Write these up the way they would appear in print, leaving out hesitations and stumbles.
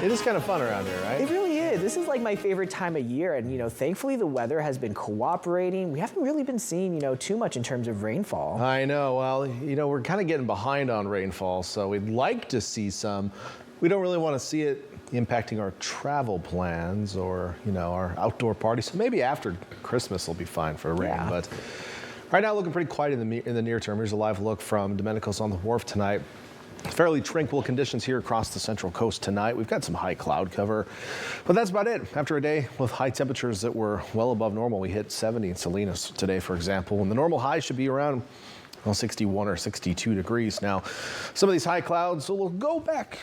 It is kind of fun around here, right? It really is. This is like my favorite time of year. And, thankfully the weather has been cooperating. We haven't really been seeing, too much in terms of rainfall. I know. Well, we're kind of getting behind on rainfall, so we'd like to see some. We don't really want to see it impacting our travel plans or, our outdoor parties. So maybe after Christmas will be fine for rain. Yeah. But right now looking pretty quiet in the near term. Here's a live look from Domenico's on the Wharf tonight. Fairly tranquil conditions here across the Central Coast tonight. We've got some high cloud cover, but that's about it. After a day with high temperatures that were well above normal, we hit 70 in Salinas today, for example, and the normal high should be around 61 or 62 degrees. Now, some of these high clouds, so we'll go back.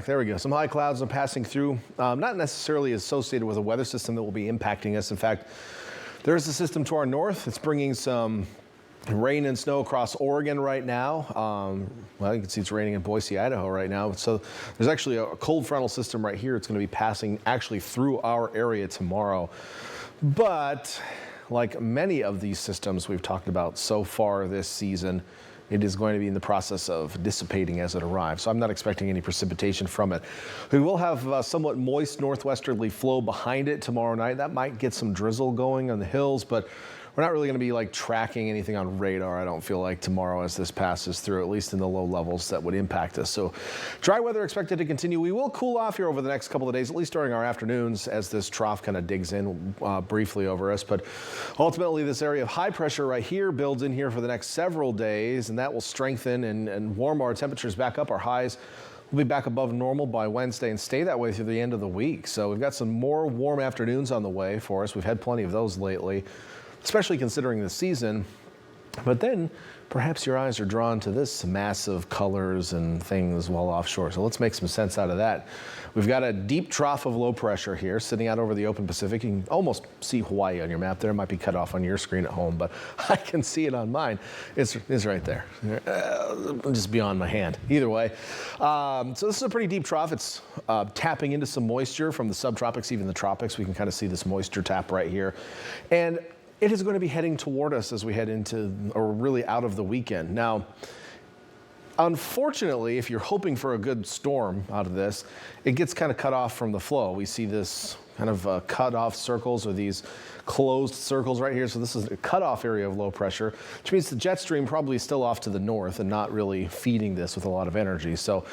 There we go. Some high clouds are passing through, not necessarily associated with a weather system that will be impacting us. In fact, there's a system to our north. It's bringing some rain and snow across Oregon right now. Well, you can see it's raining in Boise, Idaho right now. So there's actually a cold frontal system right here. It's going to be passing actually through our area tomorrow. But like many of these systems we've talked about so far this season, it is going to be in the process of dissipating as it arrives. So I'm not expecting any precipitation from it. We will have a somewhat moist northwesterly flow behind it tomorrow night. That might get some drizzle going on the hills, but we're not really going to be like tracking anything on radar, I don't feel like, tomorrow as this passes through, at least in the low levels that would impact us. So dry weather expected to continue. We will cool off here over the next couple of days, at least during our afternoons, as this trough kind of digs in briefly over us. But ultimately, this area of high pressure right here builds in here for the next several days, and that will strengthen and warm our temperatures back up. Our highs will be back above normal by Wednesday and stay that way through the end of the week. So we've got some more warm afternoons on the way for us. We've had plenty of those lately, especially considering the season. But then perhaps your eyes are drawn to this massive colors and things while offshore. So let's make some sense out of that. We've got a deep trough of low pressure here sitting out over the open Pacific. You can almost see Hawaii on your map there. It might be cut off on your screen at home, but I can see it on mine. It's right there, just beyond my hand. Either way, so this is a pretty deep trough. It's tapping into some moisture from the subtropics, even the tropics. We can kind of see this moisture tap right here. And it is going to be heading toward us as we head into, or really out of the weekend. Now, unfortunately, if you're hoping for a good storm out of this, it gets kind of cut off from the flow. We see this kind of cut off circles, or these closed circles right here. So this is a cutoff area of low pressure, which means the jet stream probably is still off to the north and not really feeding this with a lot of energy. So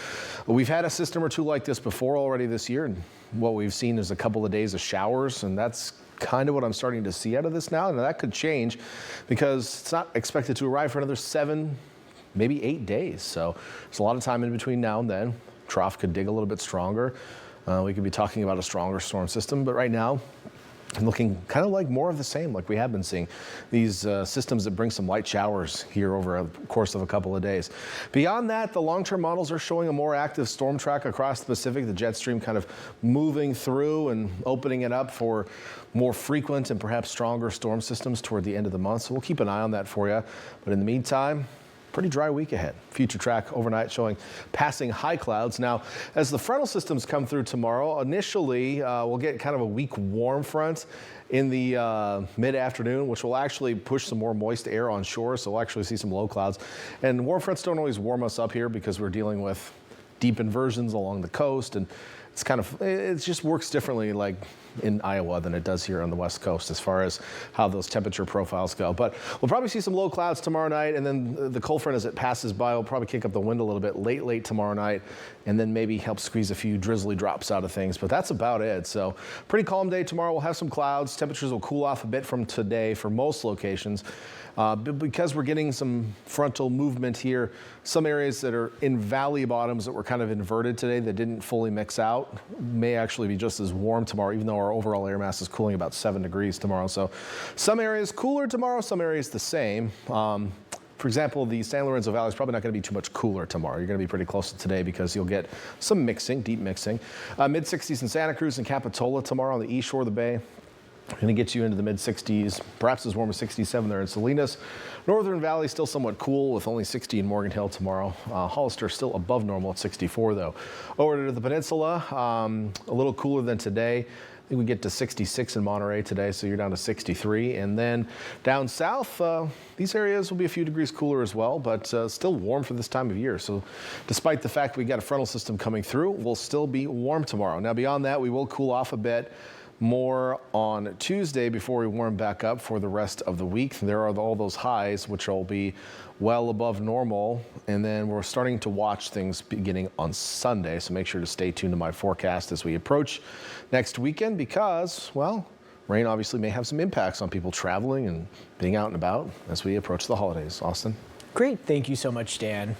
we've had a system or two like this before already this year, and what we've seen is a couple of days of showers, and that's kind of what I'm starting to see out of this now. And that could change because it's not expected to arrive for another 7, maybe 8 days. So there's a lot of time in between now and then. Trough could dig a little bit stronger. We could be talking about a stronger storm system, but right now, looking kind of like more of the same, like we have been seeing. These systems that bring some light showers here over a course of a couple of days. Beyond that, the long-term models are showing a more active storm track across the Pacific, the jet stream kind of moving through and opening it up for more frequent and perhaps stronger storm systems toward the end of the month. So we'll keep an eye on that for you. But in the meantime, pretty dry week ahead. Future track overnight showing passing high clouds. Now, as the frontal systems come through tomorrow, initially we'll get kind of a weak warm front in the mid-afternoon, which will actually push some more moist air on shore. So we'll actually see some low clouds. And warm fronts don't always warm us up here because we're dealing with deep inversions along the coast, and it just works differently like in Iowa than it does here on the West Coast as far as how those temperature profiles go. But we'll probably see some low clouds tomorrow night, and then the cold front as it passes by will probably kick up the wind a little bit late tomorrow night, and then maybe help squeeze a few drizzly drops out of things. But that's about it. So pretty calm day tomorrow. We'll have some clouds. Temperatures will cool off a bit from today for most locations. Because we're getting some frontal movement here, some areas that are in valley bottoms that were kind of inverted today that didn't fully mix out may actually be just as warm tomorrow, even though our overall air mass is cooling about 7 degrees tomorrow. So some areas cooler tomorrow, some areas the same. For example, the San Lorenzo Valley is probably not going to be too much cooler tomorrow. You're going to be pretty close to today because you'll get some mixing, deep mixing. Mid-60s in Santa Cruz and Capitola tomorrow on the east shore of the bay. Going to get you into the mid-60s, perhaps as warm as 67 there in Salinas. Northern Valley still somewhat cool with only 60 in Morgan Hill tomorrow. Hollister still above normal at 64 though. Over to the peninsula, a little cooler than today. I think we get to 66 in Monterey today, so you're down to 63. And then down south, these areas will be a few degrees cooler as well, but still warm for this time of year. So despite the fact we got a frontal system coming through, we'll still be warm tomorrow. Now beyond that, we will cool off a bit. More on Tuesday before we warm back up for the rest of the week. There are all those highs, which will be well above normal. And then we're starting to watch things beginning on Sunday. So make sure to stay tuned to my forecast as we approach next weekend because, well, rain obviously may have some impacts on people traveling and being out and about as we approach the holidays. Austin? Great. Thank you so much, Dan.